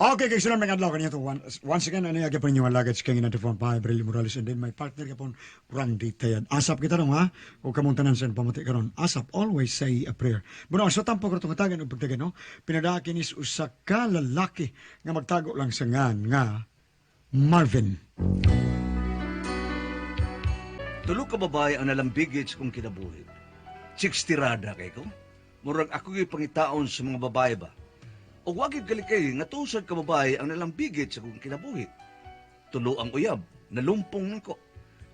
Okay, kay sila mga adlaw kanito. Once again, ano yung agapon yung luggage kay Ginatipon pa, Brilli Morales, and then my partner kapon, Randy Tayad. Asap kita ron, ha? O kamuntanan sa pamati ka ron. Asap, always say a prayer. Bueno, sa tampo ko itong katagan o pagtagan, no? Pinadakin is usa ka lalaki nga magtago lang sa ngan nga Marvin. Tulo ka babae ang nalambigit sa kong kinabuhi. Sikstirada kay ko. Murag ako yung pangitaon sa mga babae ba? O wagid kalikay nga tusad ka babae ang nalambigit sa kong kinabuhi. Tulo ang uyab, nalumpong nako.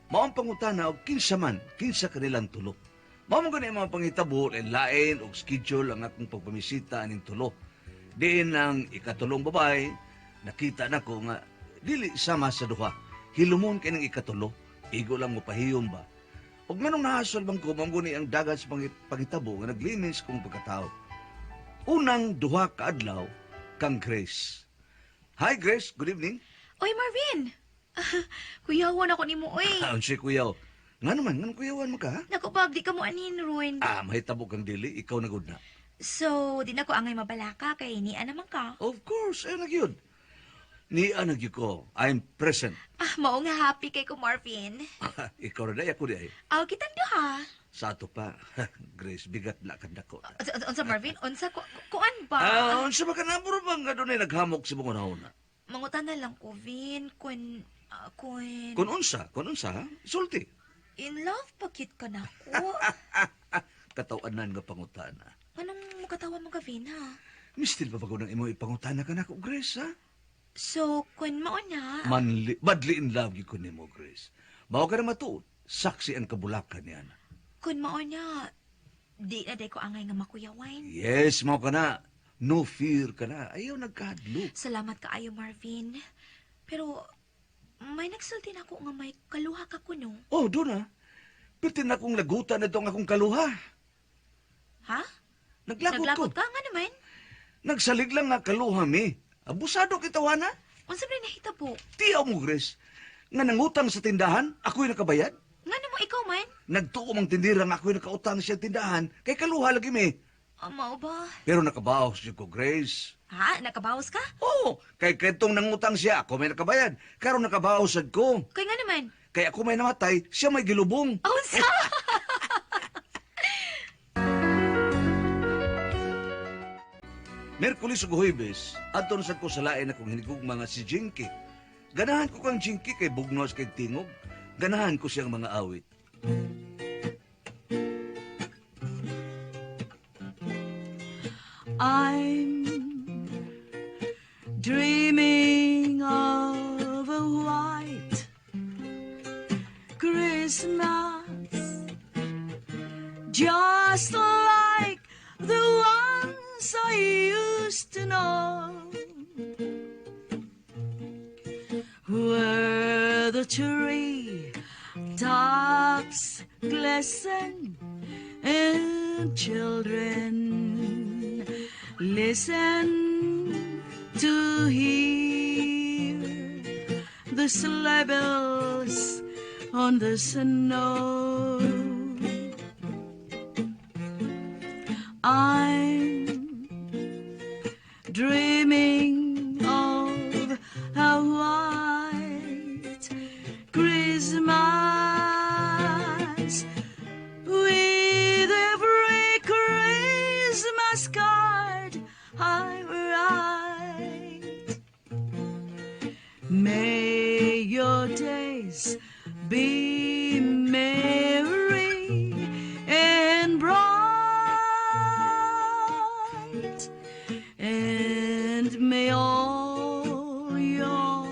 Mao ang pangutana og kinsa man, kinsa kanilang tulo. Mao man gani mga pangitabo lain og schedule ang akong pagpamisita aning tulo. Diin ang ikatulong babae, nakita nako nga dili sama sa duha. Hilumon kay ng ikatulo, igo lang mo pahiyom ba. Og nganong nahasol bang ko mao gani ang dagat sa pangitabo nga naglinis kong pagkatao. Unang duha ka adlaw kang Grace. Hi Grace, good evening. Oy, Marvin! Kuyawan ako ni mo, oy. Si kuyaw. Nga naman, nga kuyawan mo ka ha? Naku, Pab, di ka mo anin, Ruin. Mahitabo kang dili, ikaw na good na. So, di na ko angay mabalaka kay niya naman ka. Of course, nagyod. Ni nagyod ko, I'm present. Mao nga happy kay ko, Marvin. Ikaw na ako di ay. Aw, kitang duha. Sa ato pa, Grace, bigat na kandako. Unsa, Marvin? Unsa, kuan ba? Unsa ba ka na, bro bang nga doon ay naghamok si mga una? Mangutan na lang ko, Vin, kun... Kung unsa ha? Sulti. In love pa kit ka na ko. Katawanan nga pangutana. Anong makatawa mo ka, Vin, ha? Mistil pa ba ko ng imo ipangutana ka na ko, Grace, ha? So, kun mao na... Badly in love ko ni mo, Grace. Mao ka na matuod, saksi ang kabulakan niya na. Kun mao na... Di na day ko angay nga makuyawain. Yes, mao ka na. No fear ka na. Ayaw nagkahadlo. Salamat ka ayo, Marvin. Pero, may nagsulti na ako nga may kaluha ka kuno. Oh, doon ha. Pitin akong lagutan na itong akong kaluha. Ha? Naglagot ka nga naman? Nagsalig lang nga kaluha, mi. Abusado kitawa na. Unsa ba nahita po? Tiyaw mo, Grace. Nga nangutang sa tindahan, ako'y nakabayad. Nga mo ikaw man? Nagtuo mang tindirang ako'y nakautang siya tindahan, kay kaluha lagi, mi. Mao ba? Pero nakabawas siya ko, Grace. Ha? Nakabawas ka? Oo, kay kentong nangutang siya, ako may nakabayad. Karon nakabawas sad ko. Kay nga naman? Kaya ako may namatay, siya may gilubong. Unsa? Merkulis ug Huwebes, adton sad ko sa lain akong hinigugma nga si Jinky. Ganahan ko kang Jinky kay bugnos kay tingog. Ganahan ko siyang mga awit. I'm dreaming of a white Christmas, just like the ones I used to know, where the tree tops glisten and children listen to hear the sleigh bells on the snow. I'm dreaming of a white Christmas with every Christmas card I write. May your days be merry and bright, and may all your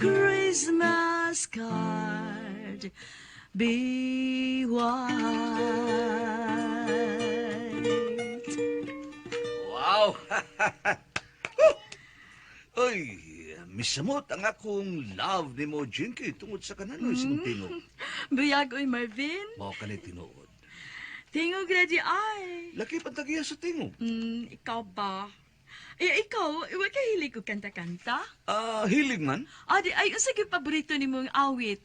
Christmas card be white. Wow! Uy, misamot ang akong love ni mo, Jinky, tungod sa kanano'y sinutino. Buyag, oy, Marvin. Mao ka ni tinuod. Tingog na di ay. Laki pantagiya sa tingo. Ikaw ba? Ikaw, iwa ka hilig ko kanta-kanta? Hilig man. Di ay, unsa gyud paborito ni mong awit?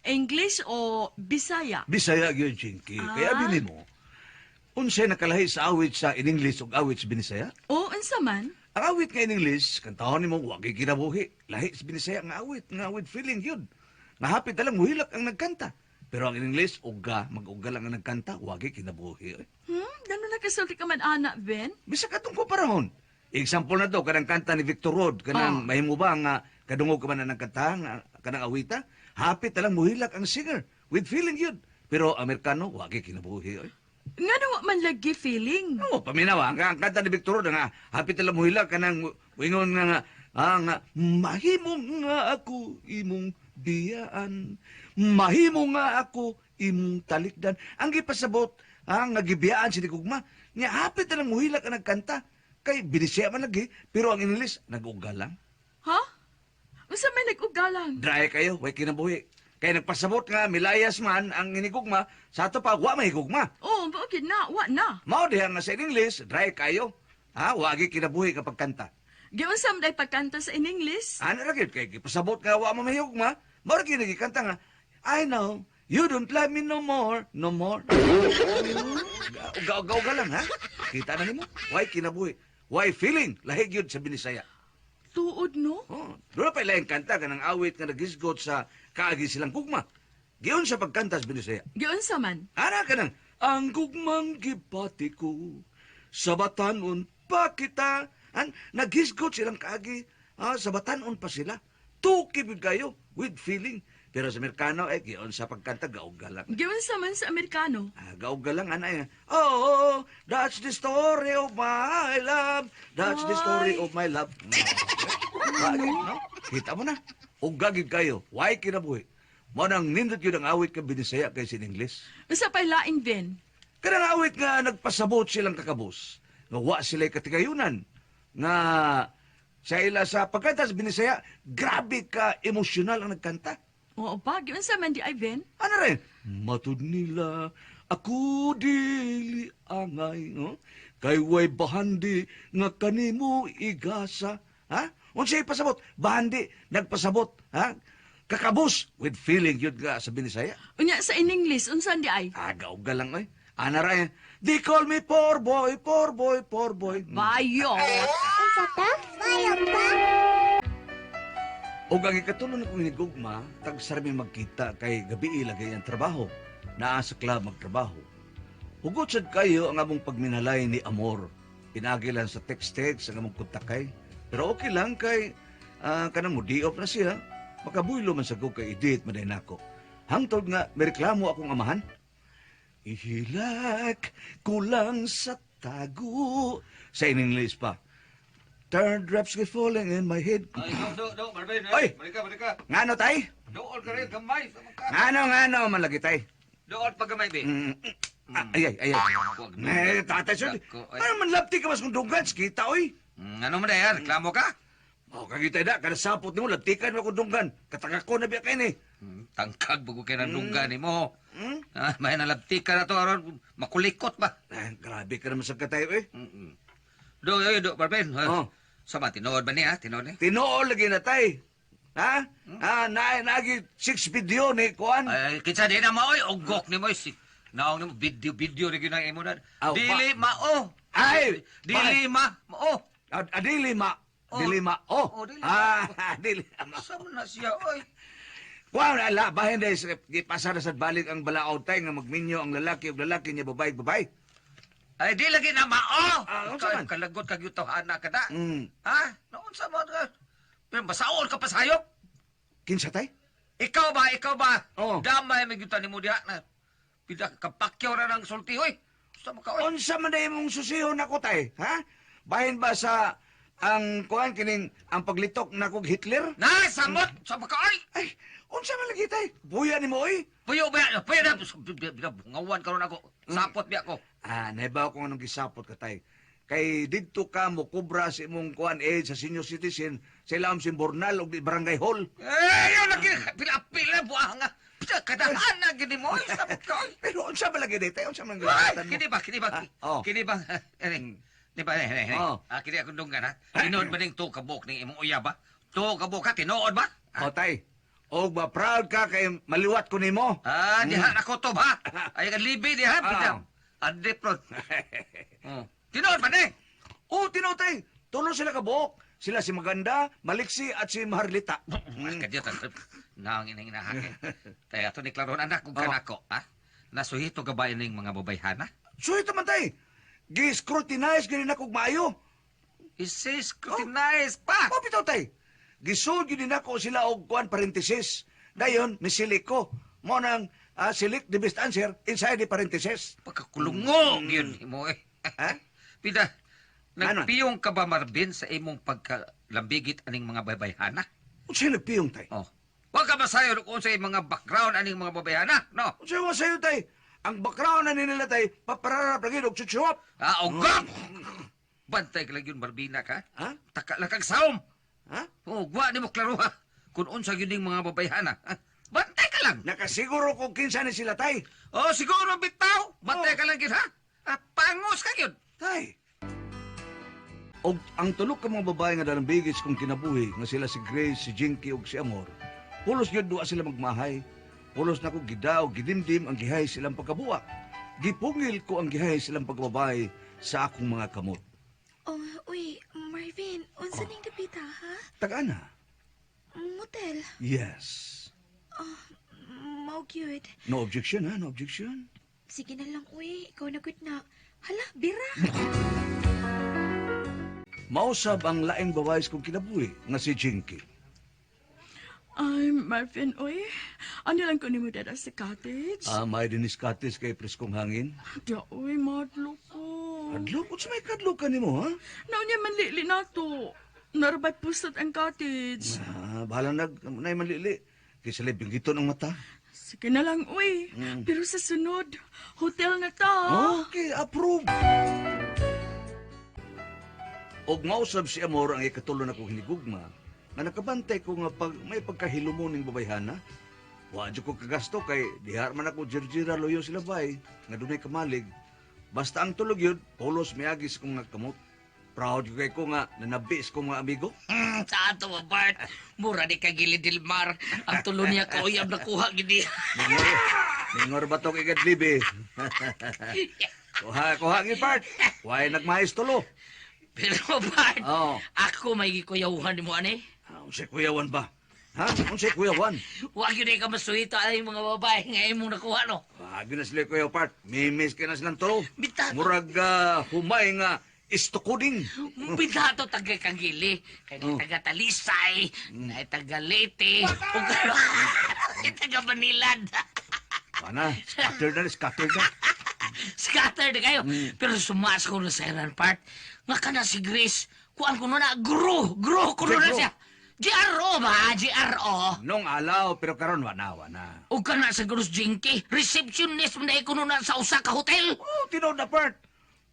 English o Bisaya? Bisaya gyud, Jinky. Kaya bini mo, unsay nakalahi sa awit sa in English ug awit sa Binisaya? O, unsa man? Ang awit nga in English, kantahon nimo wagi kinabuhi. Lahi sa Binisaya nga awit feeling yun. Nga hapit na lang muhilak ang nagkanta. Pero ang in English, mag-uga lang ang nagkanta, wagi kinabuhi. Gano'n na kasulti ka man, anak, Ben? Bisa katong ko parahon. Example na to, kanang kanta ni Victor Rod, kanang mahimo ba nga kadungog ka man na nagkanta, nga, kanang awita, hapit na lang muhilak ang singer, with feeling yun. Pero Amerikano, wagi kinabuhi. Nga nawa man lagi feeling. Oo, paminawa. Ang kanta ni Victor Rod, nga, hapit na lang muhilak, kanang wingon nga, mahimo nga ako imong biyaan, mahimo nga ako imong talikdan. Ang gipasabot, ang nagibiyaan si Digugma, nga hapit na lang muhilak ang nagkanta, kay Binisaya man lagi, pero ang English, nag-uga lang. Ha? Unsa may nag-ugalang? Dry kayo, way kinabuhi. Kaya nagpasabot nga, milayas man ang hinigugma, sa ato pa, wa mahigugma. Oh, bakit na? Wa na. Mao diha nga sa English, dry kayo. Ha, wagi kinabuhi kapag kanta. Giunsam day pagkanta sa in English? Ano ra gyud kay gipasabot nga wa mahigugma, mao ra gyud nagikanta nga, I know, you don't love me no more, no more. Uga lang ha. Kita na nimo, why kinabuhi. Why feeling, lahig yun sa Binisaya. Tuod, no? Oh, doon pa ilang kanta ka ng awit nga nagisgot sa kaagi silang gugma. Giyon sa pagkanta sa Binisaya. Giunsa man? Ara ka ng, ang gugmang gibati ko, sa batanon pa kita. Nagisgot silang kaagi, sa batanon pa sila. Tukibig kayo, with feeling. Pero sa Amerikano, giyon sa pagkanta, gaog-galang. Giunsa man sa Amerikano? Gaog-galang, anay. Oh, that's the story of my love. That's the story of my love. No? Kita mo na. Ugagig kayo. Why kinabuhi? Mo nang nindot yun ang awit ka Binisaya kay sin English. Unsa pay lain, Ben? Kanang awit nga nagpasabot silang kakabos. Nga wa sila'y katigayunan. Nga sa ila sa pagkanta sa Binisaya, grabe ka emosyonal ang nagkanta. Oo pa, giunsa man di ay, Ben? Ano rin? Matud nila, ako dili angay, no? Kay way bahandi, nga kanimo igasa. Ha? Unsay pasabot? Bahandi, nagpasabot. Ha? Kakabos, with feeling yun ka sa Binisaya. Unya sa in English, unsa di ay? Agaw ka lang, Ana rin, they call me poor boy, poor boy, poor boy. Bayo! Unsa ta? Mayo pa? O ang ikatulong na kong hinigugma, tagsarami magkita kay gabi ilagay ang trabaho. Naa sa club magtrabaho. Hugot sad kayo ang among pagminalay ni Amor. Pinagilan sa text-text ang among kontakay. Pero okay lang kay kanang mo di-off na siya. Makabuylo man sa kay Edith maday nako. Hangtod nga may reklamo akong amahan. Ihilak ko lang sa tago. Sa in English pa. Turn drops keep falling in my head. Ay, do, Marvin. Oy! Marika. Ngano tay? Dool ka rin, gamay. Ngano man lagi tay? Dool pa gamay, be. Ay. Tatay sir. Ano man lapti ka mas kung dunggan, kita oy. Ano man na yan, reklamo ka? Kagitay na, kada sapot ni mo, laptikan mo kung dunggan. Kataka ko na biya kayo ni. Tangkag bago kayo ng dunggan mo. May nalabti ka na to, aron makulikot ba? Grabe ka naman sa katay oy. Do, Marvin. Sama, tinood ba niya? Tinood niya? Tinuol lagi na tay. Ha? Nagi 6 video ni Kuan. Ay, kinsa di na maoy, ugok ni mo. Naong ni mo, video rin ginang imo na. Dili mao. Ay! Dili mao. Dili ma. Oh. Dili ma. Oh. Oh, dili ma. Dili ma. Sama na siya, oy. Kuan, ala, bahin dahil ipasara sa balik ang balaod tay nga magminyo ang lalaki ug lalaki niya babae. Ay, di lagi na mao. Unsa man? Kalagot kag yutohana ka da. Ha? Noon sa mo ka. Pero basaon ka pa sayop. Kinsa tay? Ikaw ba? Oo. Damay may yutan ni mo diha na. Pida kapakyaw ra ng sulti, oy. Gusto mo ka, oy. Unsa man day mong susihon nako tay? Ha? Bahin ba sa ang kuan kining ang paglitok nako Hitler? Na, samot! Sa ka, oy. Ay, unsa man lagi tay? Buya nimo oy. Puyo ba? Puyo na. Ngawan karon ako. Sapot biya ko. Naibaw ko anong gisapot ka tay. Kay didto ka mo kubra sa imong kuan sa senior citizen sa ilam simbornal o barangay hall. Yun lagi. Pila-pila buha nga. Kadahan na gini mo, oy. Sapot ka, oy. Pero unsa man lagi tay? Unsa man Ay, gilatan mo? kini ba? Oh. Kini ba? Di ba? Oh. Kini akong dunggan, ha? Tinood ba ning to kabok ning imong uya ba? To kabok ka, tinood ba? O tay. Og ba proud ka kay maliwat ko nimo? Diha na ko to ba? Ay, kan libi diha. Pita. Andi pro. Tinood ba ni? Tinood tay. Tulo sila kabuok. Sila si Maganda, Maliksi at si Maharlita. Kadyo ta. Naong inang inahangin. Tay ato ni klaro anak kung kanako, ha? Nasuhito ka ba ining mga babayhana? So ito man tay. Gi-scrutinize gini na kog maayo. Isis, scrutinize pa! O bitaw tay. Gisud gini na ko sila og kuan parenthesis. Dayon, misilik ko. Mo nang select the best answer inside the parenthesis. Pagkakulungo, yun mo eh. Ha? Pida, Ano? nagpiyong ka ba, Marvin, sa imong pagkalambigit aning mga babayhana? Unsay nagpiyong tay? Oh. Huwag ka masayo kung sa mga background aning mga babayhana, no? Unsay mo sayo tay? Ang background na nila tay papararap lagi og chuchuop. Ugam! Bantay ka lang yun, Marvina ka? Ha? Taka lang kag saom! Ha? Gwa ni mo klaro ha. Kung unsa yun yung mga babayhana. Ha? Bantay ka lang! Nakasiguro ko kinsa ni sila tay. Oh, siguro bitaw! Bantay ka lang yun, ha? Pangos ka yun! Tay. Og ang tulok ka mga babae nga dalang bigis kung kinabuhi nga sila si Grace, si Jinky ug si Amor. Pulos gyud duwa sila magmahay. Pulos na ko gidaw, gidimdim ang gihay silang pagkabuak. Gipungil ko ang gihay silang pagbabay sa akong mga kamot. Oh, uy, Marvin, unsa ning dapita, ha? Tagana? Motel. Yes. Mao cute. No objection ha, no objection. Sige na lang, uy. Ikaw na good na. Hala, bira. Mausab ang laing babae kong kinabuhi nga si Jinky. Ay, Marvin, oy. Ano lang ko ni mo dada sa cottage? May dinis katis kay preskong hangin. Di, oy, madlo ko. Adlo, kung sa may kadlo ka ni mo ha? Naunya manlili na to. Narabay pusat ang cottage. Bahala na manlili. Kaya sila bingito ng mata. Sige na lang, uy. Pero sa sunod, hotel na ta. Okay, approve. Og mausab si Amor ang ikatulo na kong hinigugma, nga nakabantay ko nga may pagkahilumoning babayhana. Wadyo ko kagasto kay dihar man ako jirjira loyo sila bay, nga dunay kamalig. Basta ang tulog yun, polos miagis ko nga kamot. Proud ko kay ko nga nanabis ko nga amigo. Sa ato ba, Bart? Mura ni kagilid Dilmar. Ang tulo niya kauyab na kuha gini. Ningor ba to kay Gadlibe? Kuha gid part. Why nagmahis tulo? Pero, Bart, Oh. ako may gikuyawuhan ni mo, ane? Unsay kuyawan ba? Ha? Unsay kuyawan? Huwag yun ka masuhito ay mga babae nga imong nakuha, no? Wag na sila kuya part. Mimis ka na silang tulo. Bitato. Murag humay nga istukuding. Bitato taga Kagili. Kaya taga Talisay. Na taga Leyte. O taga Manilad. Mana? Scattered na. Scattered na kayo. Pero sumas ko na sa iran part. Nga ka na si Grace. Kuan ko na grow ko na siya. GRO ba? GRO. Nung alaw, pero karon wana. O ka na sa Gurus Jinky. Receptionist mo na ikuno na sa usa ka hotel. Oh, tinod na part.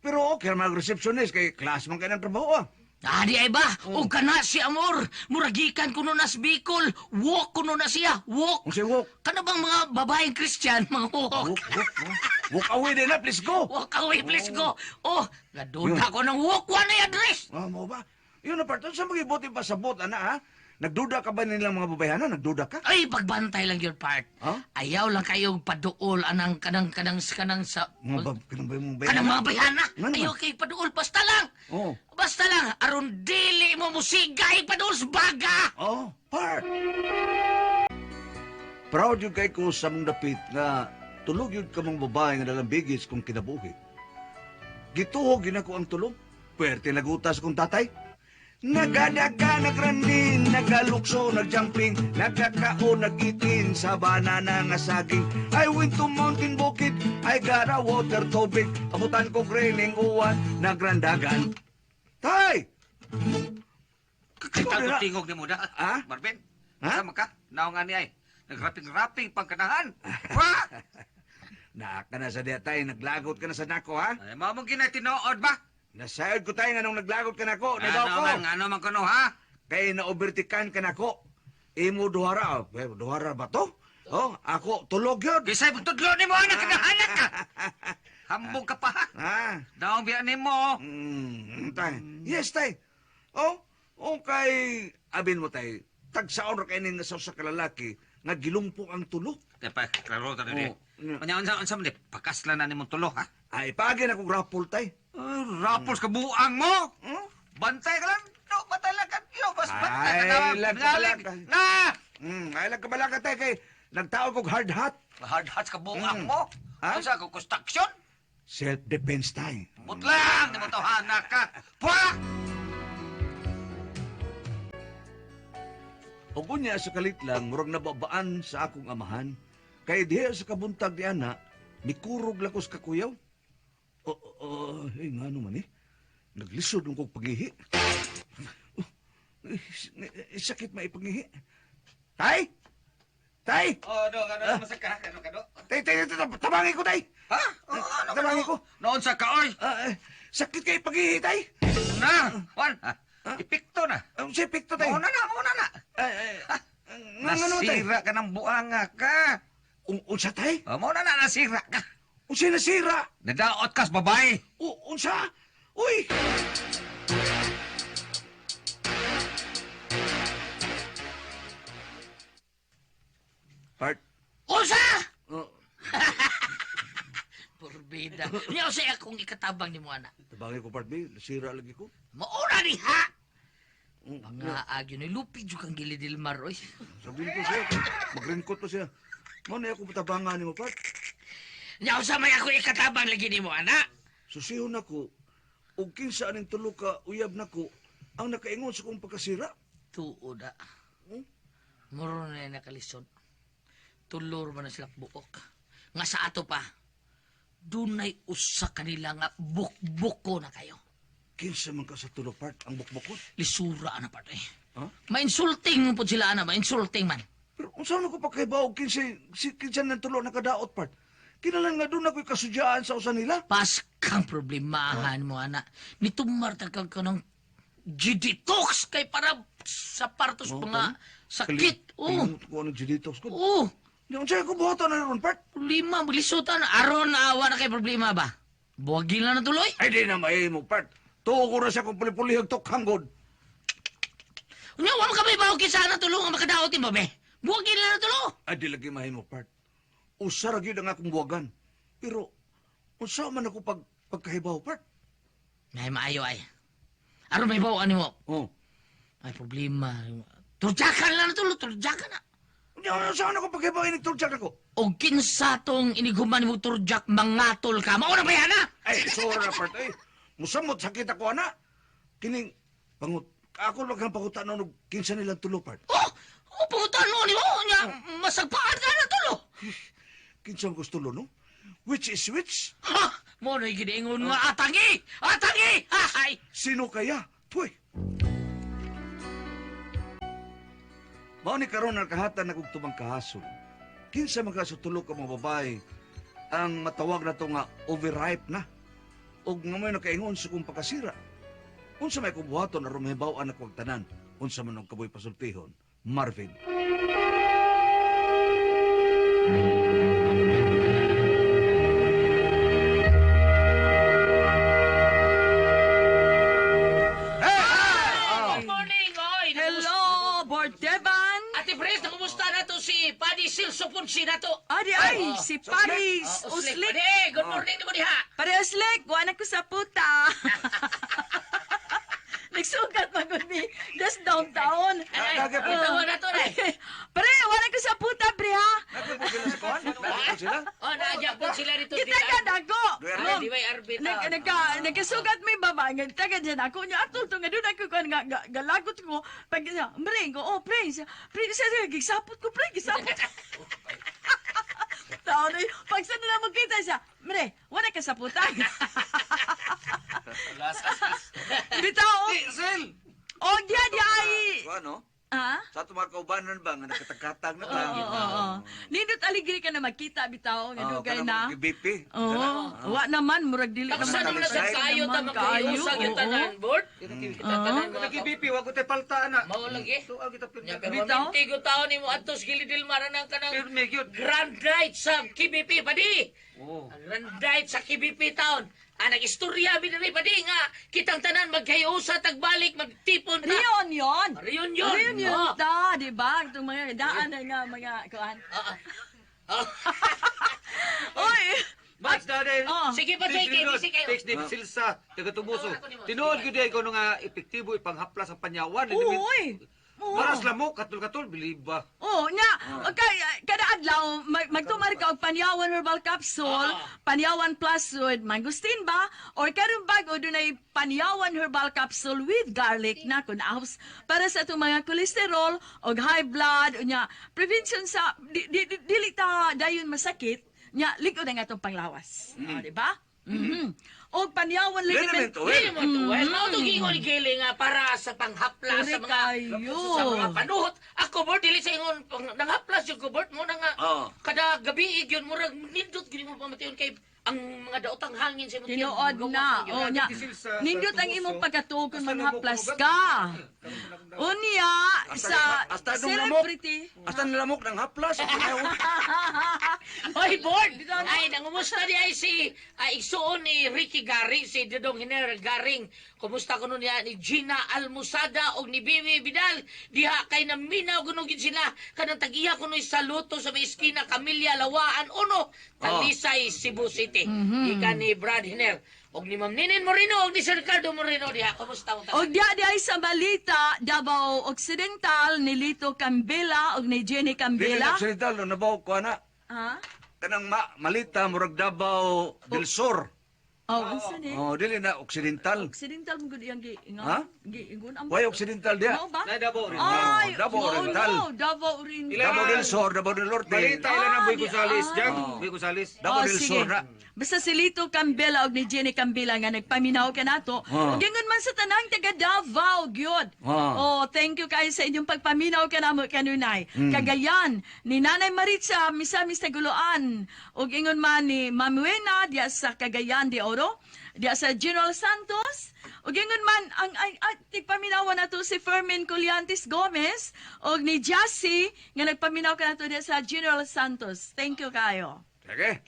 Pero okay, mag-receptionist kay class man kayo ng trabaho ah. Adi ay ba? O ka na si Amor. Muragikan kuno na sa Bicol. Walk kuno na siya. Walk. Kung siya walk. Kana bang mga babaeng Christian, mga walk? Walk away din na, please go. Walk away, please go. Oh, naduda ko ng walk. Wala yung address. Mo ba? Yun na part. Saan mag-ibuti pa sa bot, ana ha? Nagduda ka ba nilang mga babayana? Nagduda ka? Ay, pagbantay lang your part. Ha? Ayaw lang kayong paduol anang kanang sa... Kanang ba yung Kanang mga bayana. Nga naman. Ayaw kay paduol. Basta lang. Oh. Basta lang. Aron dili mo musigay paduol sa baga. Oh, part. Proud yun kay ko sa mong dapit nga tulog yun ka mong babae nga dalang bigis kung kinabuhi. Gituhog yun ako ang tulog. Pwerte nagutas kong tatay. Nagadaka, nagrandin, nagalukso, nagjumping, nagkakao, nagitin sa banana nga saging. I went to mountain bukid, I got a water tubig, abutan ko graining uwan, nagrandagan. Tay! Kaya tingog ni mo da. Ha? Marvin? Ha? Sama ka? Naong nga ni ay. Nagrapping-rapping pagkanahan. Wa! Naka na sa diya tay, naglagot ka na sa nako ha? Ay, mamong ginatinood ba? Nasayod ko tayo nga nung naglagot ka nako, nagaw ko. Ano man kuno ha? Kay na-overtikan ka nako. Imo duhara, duhara ba to? Oh, ako tulog yun. Kisay mo tudlo ni mo, anak kanahanak ka. Hambog ka pa ha? Ha? Naong biya ni mo. Tay. Yes, tay. Oh, kay abin mo tay. Tagsaon ra kay ning sa kalalaki nga gilumpong ang tulo. Tepa, klaro ta Oh, rin. Kanya unsa man pakaslan na nimong tulo ha? Ay pagi na kong rapol tay. Rapos ka buang mo. Bantay ka lang. No, matalagan yun. Mas bantay ka Ay, na. lang Ngaling. kabalakan. Na! Ay, lang kabalakan tayo kay nagtawag kong hard hat. Hard hats ka buang mo. Ha? Ano sa construction? Self-defense tayo. Butlang! Di mo tawhana ka. Pwak! O kunya sa kalit lang, murag nababaan sa akong amahan. Kaya diya sa kabuntag di ana, mikurog lakos kakuyaw. Nga naman eh. Naglisod ng kong pagihi. Sakit maipagihi. Tay! Tay! Oh, ano masaka? Ano ka, do? Tay, tabangin ko, tay! Ha? Oh, ano ka, Tabangin do? ko. Noon sa kaoy. Sakit kay pagihi, tay! Na! Juan, ipikto na. Si Picto, tay! Muna na. Nasira ka ng buanga ka. Unsa, tay? Muna na, nasira ka. Unsa nasira? Nadaot kas, babae. Unsa? Uy! Part. Usa! Oh, Porbida. Niya sa akong ikatabang ni mo, anak. tabangin ko, part B. Nasira lagi ko. Mauna ni ha! Mm, Mga agyo ni lupid yung kang gilidilmar, oy. Sabihin ko siya. Mag-raincoat pa siya. Mo na ako patabangan ni mo, part. Niya sa may ako ikatabang lagi ni mo, anak. Susihon ako. O kinsa aning tulo ka uyab nako ang nakaingon sa kong pagkasira. Tuod, ah. Muro na yung nakalisod. Tulor man na sila buok. Nga sa ato pa, dunay usa kanila nga bukbuko na kayo. Kinsa man ka sa tulo, part ang bukbukon. Lisura na part, eh. Ha? Ma-insulting mo po sila, ana. Ma-insulting man. Pero unsa ko pa kay bawo kinsa nang tulo nakadaot, part. Kinalan nga doon ako'y kasudyaan sa usa nila. Pas kang problemahan mo, ana. Nitumar tagag ka ng GD-tox kay para sa partos Oh, mga sakit. Oo. Kalimut ko ano diditox ko. Oo. Di unsa ko buhatan na ron, part. Problema, maglisutan. Aron na awa na kay problema ba? Buwagin lang na tuloy. Ay di na mahimo, part. Tuo ko na siya kung puli-pulihag tokhangod. Unya, wala ka may baho kisa na tulong ang makadaotin ba, be? Buwagin lang na tulo. Ay di lagi mahimo, part. Usa ra gyud ang akong buwagan. Pero unsa man ako pagkahibaw, part. May maayo ay. Aron may baho ano mo? Oh. May problema. Turjakan lang na tulo, turjakan na. Saan ako pagkibaw inigtultsak ako? O kinsa tong iniguman mo turjak mangatol ka. Mauna ba yan, ha? Ay, sorry na part. Ay, musamot sakit ako, ana. Kining, pangut, ako lang kang pangutan ng kinsa nilang tulo, part. Oh! O, pangutan mo, ni mo. Nya, masagpaan ka na tulo. Kinsa mo gusto tulo, no? Which is which? Ha! Mo na'y giniingon nga atangi! Atangi! Hay! Sino kaya? Puy! Mao ni karon nakahatan na kog tumang kahasol. Kinsa man ka sa tulo ka mga babae ang matawag na to nga overripe na. Og nga may nakaingon sa kong pagkasira. Unsa may kubuhaton na rumibaw-an ako ang tanan. Unsa man ang kaboy pasultihon. Marvin. Good morning, oy! Hello, Board Teban. Ate Pres, nakumusta na to si Paddy Silso Ponsi na to? Adi ay, si Paris Uslik. Uslik. Paddy, good morning naman diha. Pares Uslik, wala ko sa puta. Nagsugat magod mi. Just downtown. Ay, itawa na to, eh. Pare, wala ko sa puta, pre, ha? Nagpo sila sa kuan? Nagpo sila? Oh, naadya po sila rito. Kita ka dako. Di ba arbita? Nagkasugat may baba, taga dyan ako niya. Ato to nga doon ako kan galagot ko. Pag mre ko, oh pre, sa gisapot ko pre, gisapot. Tao na pag sa na magkita siya, mre, wala ka sa putang. Bitaw. Sil! Oh, di ay. Ano? Ha? Sa ato mga kaubanan ba nga nakatakatag na ba? Oo. Nindot aligri ka na magkita bitaw nga dugay na. BP. Oo. Wa naman murag dili Tapos Naman ano na sa talisay. kayo ta makayo sa tanan board? Tanan mo Lagi BP, wag ko tayo palta na. Mao lagi. Tuag kita Nya pero Bitaw? mintigo taon nimo adtos gilidil maranang kanang Pirmi, yun. Grand Ride sa KBP padi. Oh. Ang Grand Ride sa KBP taon. Nag-istorya binili padi nga kitang tanan magkayusa tagbalik magtipon na. Reunion. Reunion. Reunion Oh. ta, di ba? Itong mga daan na nga mga kuan. Oh. Oy, Match dahil. Oh. Sige pa, Jake, busy kayo. Text ni Silsa, taga-tubuso. Tawagan ko ni mo. Tinood ko din ko nga epektibo ipanghaplas ang panyawan. Uy! Maras lang mo, katul-katul, biliba. Oh, nya, okay, kada adlaw magtumar ka og panyawan herbal capsule, panyawan plus with mangustin ba or karon bago dunay panyawan herbal capsule with garlic na kun aus para sa atong mga cholesterol og high blood unya prevention sa dili ta dayon masakit nya likod ang atong panglawas. Di ba? Og panyawan ligament. Dili mo to. Mao to gingon gili nga para sa panghaplas sa mga Kayo. sa mga panuhot. Ako bor dili sa ingon nanghaplas yung kubort mo na nga. Kada gabi yun murag nindot gini mo pamation kay ang mga daotang hangin sa imong Tinuod na. O nya. Nindot ang imong pagkatuog kung manghaplas ka. Unya sa hasta nung lamok. celebrity. Hasta nalamok ng haplas. Hoy, board! Ay, nangumusta di ay si igsuon ni Ricky Garing, si Dodong Hiner Garing. Kumusta ko nun niya ni Gina Almusada o ni Bibi Vidal. Diha kay naminaw gunugin sila. Kanang tag-iya ko nun sa luto sa may eskina, Camilla Lawaan, Uno, Talisay, Cebu City. Ika ni Brad Hiner. Og ni Ma'am Ninin Moreno, og ni Sir Ricardo Moreno diha. Kumusta mo Og di ay sa balita, Davao Occidental, ni Lito Cambela, og ni Jenny Dili Cambela. na salita, nabaw ko na. Ha? Kanang malita, murag Davao del Sur. Oh, unsa ni? Oh, dili na Occidental. Occidental mo gud iyang Ha? giingon ang. Why Occidental dia? Mao ba? Na Davao rin. Ay, Davao Oriental. no, Davao Oriental. Davao del Sur, Davao del Norte. Balita ilan ang Boy Gonzales, Jack. Oh. Boy Gonzales. Davao del sige. Sur na. Basta si Lito Cambela og ni Jenny Cambela nga nagpaminaw ka nato. Oh. Gingon man sa tanang taga Davao gyud. Oh. Thank you kayo sa inyong pagpaminaw kanamo kanunay. Kagayan ni Nanay Maritza misamis taguluan og ingon man ni Mamuena diya sa Cagayan de Oro, diya sa General Santos. Og ingon man ang tigpaminawan nato si Fermin Colliantes Gomez og ni Jassy nga nagpaminaw ka nato diya sa General Santos. Thank you kayo. Sige.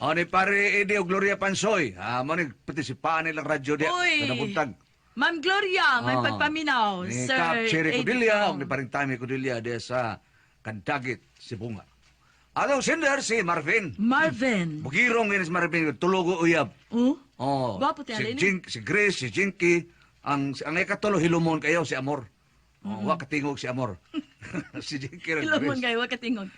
O ni pare Eddie o Gloria Pansoy. Mo ni partisipaan nilang radyo dia. Uy. Kanabuntag. Ma'am Gloria, may pagpaminaw. Ni Sir Cap Cherry Eddie Codilia, Pong. ni paring Tami Codilia dia sa Kantagit, Sibunga. Atong sender si Marvin. Marvin. Bugirong ni si Marvin, tulogo uyab. Oh? Oh. Gwapo tayo, si Lini. si Grace, si Jinky, ang ikatulo hilumon kayo si Amor. Oh, wa katingog si Amor. Si Jinky rin. Ilomon Grace. kayo, wakatingog.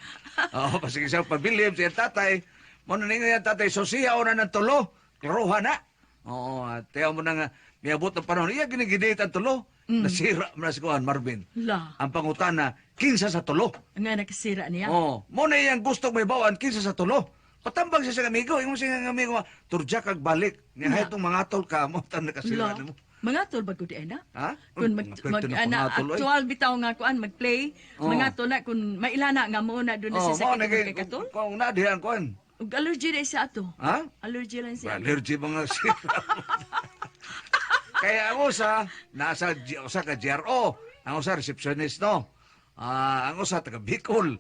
Oh, pasig sa pabilib si tatay. Mo na ninyo yan tatay, so siya o na ng tulo. Klaruha na. Oo, at tayo mo na nga, miabot ng panahon. Iya, ginigidit ang tulo. Nasira mo na si Kuhan, Marvin. La, Ang pangutana, 15 sa tulo. nga nakasira niya. Oo, mo na iyang gusto may bawaan, 15 sa tulo. Patambang siya sa amigo. Yung siya ng amigo, turja kag balik. Niya, itong mga tol ka mo, tan nakasira La, mo. mga tol ba ko di na? Ha? Kung mag, Kwento na ana, pangatol, oy. actual bitaw nga kuan magplay, Oh. mga tol na kung mailana nga mo na doon na Oo, siya mo sa na kakatol. kung nadihan kuhan. Ug allergy na siya ato. Ha? Allergy lang siya. Allergy mga sira. Kaya ang usa, nasa usa ka GRO, ang usa receptionist, no? Ang usa taga Bicol.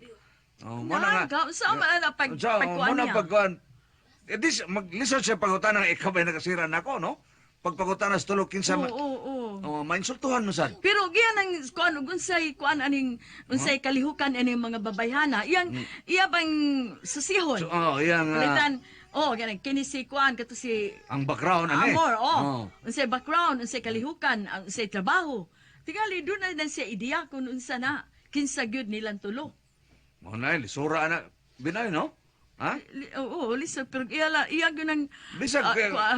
Oh, mo na nga. Saan man na pagkuan Mo na niya? pagkuan. Mag-listen siya pagutan ng ikaw ba nakasira na ako, no? Pagpagutan na sa tulog, kinsa Oo. mainsultuhan mo sad. Pero giyan ang kuan ug unsay kuan aning unsay kalihukan aning mga babayhana. Iya bang susihon. So, iyang Palitan, ganang kini si kuan kato si ang background ani. Amor, unsay background, unsay kalihukan, unsay trabaho. Tingali doon na siya ideya kung unsa na kinsa gyud nilang tulo. Mo na lisura na binay, no? Ha? Oo, lisod pero iya gyud ang Bisag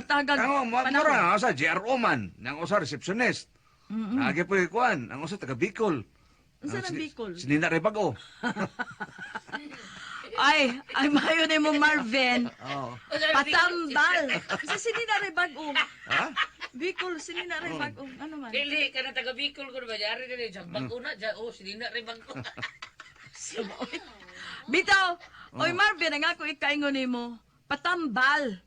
tagag ang panahon. mura sa GRO man, nang usa receptionist. Agi po ikuan, ang usa taga Bicol. Unsa nang Bicol? Si Nina Rebago. Ay mayo ni mo Marvin. Oh. Patambal. Sa sinina bago. Ha? Bicol, sinina bago. Ano man? Dili ka na taga Bicol ko ba jari dili jag bago na sinina rin bago. Bitaw, oy Marvin, ang ako ikaingon nimo, patambal.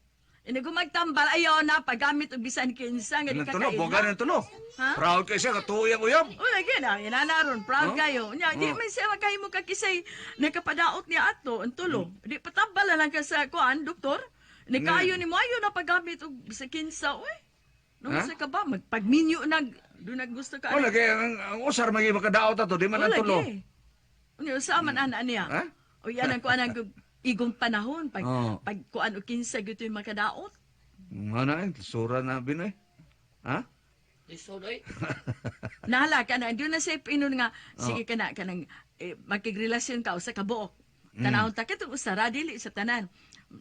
Ini ko magtambal ayaw na paggamit og bisan kinsa nga di Ilang ka tulo, boga ng tulo. Ha? Proud kayo siya, katuyang-uyab. O lagi na, inanaron, proud kayo. Nya, di man siya magkahimo ka kisay nakapadaot niya ato ang tulo. Di patambal na lang ka sa kuan, doktor. Ni kayo ni mo ayaw na paggamit og bisan kinsa, oy. Nung Ha? sa ka ba magpagminyo do naggusto ka. Wala kaya, ang usar magi makadaot ato, di man ang tulo. Unya sa man ana niya. Ha? O yan ang kuan ang igong panahon pag Oo. pag kuan o kinsa gyud yung makadaot. Ano eh, sura na Binoy. Ha? Lisod oy. Nala ka na doon na say pinon nga sige ka na kanang makigrelasyon ka sa kabuok. Tanawon ta katong usara dili sa tanan.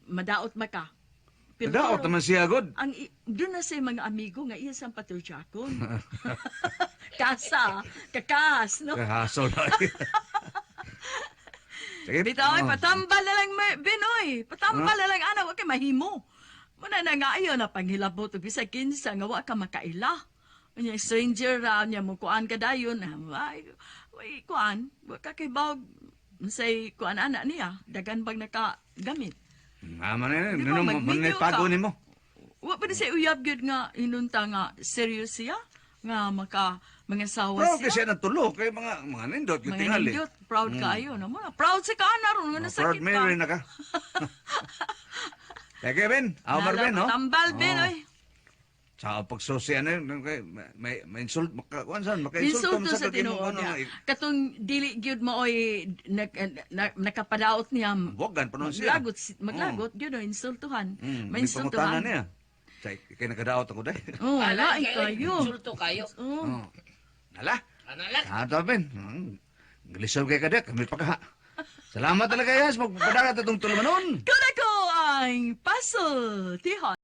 Madaot maka. Daot naman siya, God. ang doon na say mga amigo nga iya sang paturjakon. Kasa, kakas, no? Kahasol na. Sige. Bitaw, Oo. patambal na lang, Binoy. Patambal na lang, anak, wag kay mahimo. Muna na nga ayaw na panghilabot, bisa kinsa, nga wa ka makaila. Unya, stranger ra, niya mo kuan ka dayon. Ay, kuan, wa ka kay bawag, say, kuan anak niya, dagan bag nakagamit. Naman na Di yun. ba, Ano mag-video mo, pago ka? ni mo. Wa pa na say uyab gyud nga, inunta nga, serious siya, nga mga sawa Proud siya. kasi na tulo. Kaya mga nindot. Yung Mga tingali. nindot, proud kayo na mo. Proud si Kana ron, nga Proud nasakit Mary pa. na ka. Sige, Ben. Ako, Marvin, no? Tambal, Ben, Oo. oy. Sa pagsusi, ano yun, may insult, maka-insult Insulto sa tinuod niya. Katong dili gyud mo oy nakapadaot niya. Wagan pa nun siya. Maglagot gyud o insultuhan. May pangutanan Mainsultuhan. niya. Sa kaya nakadaot ako dahil. Oh, wala Kayo, kayo. Insulto kayo. Oh. Nala. Ano lang? Ato, Ben. Galisol kay kadet. Kami pa ka. Salamat talaga, Yas. Magpadagat itong tulumanon. Kuna ko ang puzzle, Tihon.